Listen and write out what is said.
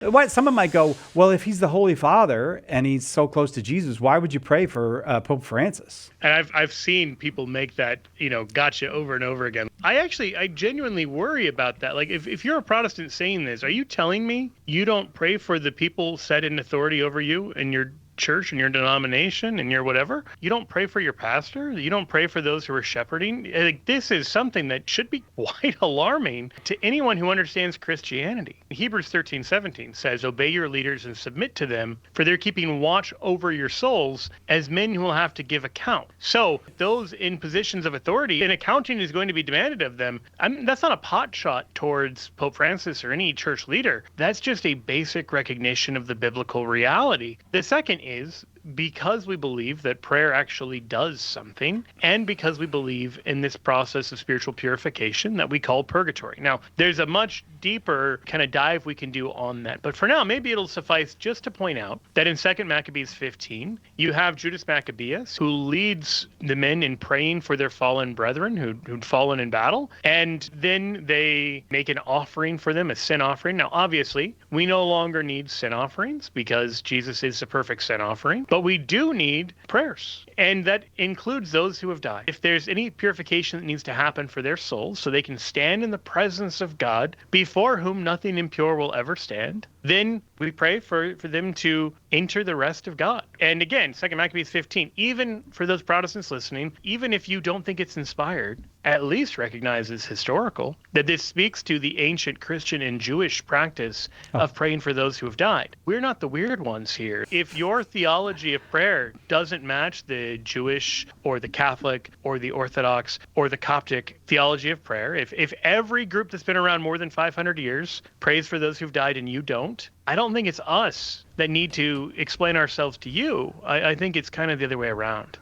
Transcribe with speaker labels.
Speaker 1: What someone might go, well, if he's the Holy Father and he's so close to Jesus, why would you pray for Pope Francis?
Speaker 2: And I've seen people make that, gotcha over and over again. I genuinely worry about that. Like, if you're a Protestant saying this, are you telling me you don't pray for the people set in authority over you in your church and your denomination and your whatever? You don't pray for your pastor? You don't pray for those who are shepherding? Like, this is something that should be quite alarming to anyone who understands Christianity. Hebrews 13:17 says, "Obey your leaders and submit to them, for they're keeping watch over your souls as men who will have to give account." So those in positions of authority, and accounting is going to be demanded of them. That's not a pot shot towards Pope Francis or any church leader. That's just a basic recognition of the biblical reality. The second is, because we believe that prayer actually does something, and because we believe in this process of spiritual purification that we call purgatory. Now, there's a much deeper kind of dive we can do on that. But for now, maybe it'll suffice just to point out that in 2 Maccabees 15, you have Judas Maccabeus, who leads the men in praying for their fallen brethren who'd fallen in battle. And then they make an offering for them, a sin offering. Now, obviously, we no longer need sin offerings because Jesus is the perfect sin offering. But we do need prayers, and that includes those who have died. If there's any purification that needs to happen for their souls so they can stand in the presence of God, before whom nothing impure will ever stand, then we pray for them to enter the rest of God. And again, 2 Maccabees 15, even for those Protestants listening, even if you don't think it's inspired, at least recognize it's historical, that this speaks to the ancient Christian and Jewish practice of praying for those who have died. We're not the weird ones here. If your theology of prayer doesn't match the Jewish or the Catholic or the Orthodox or the Coptic theology of prayer, if every group that's been around more than 500 years prays for those who've died and you don't, I don't think it's us that need to explain ourselves to you. I think it's kind of the other way around.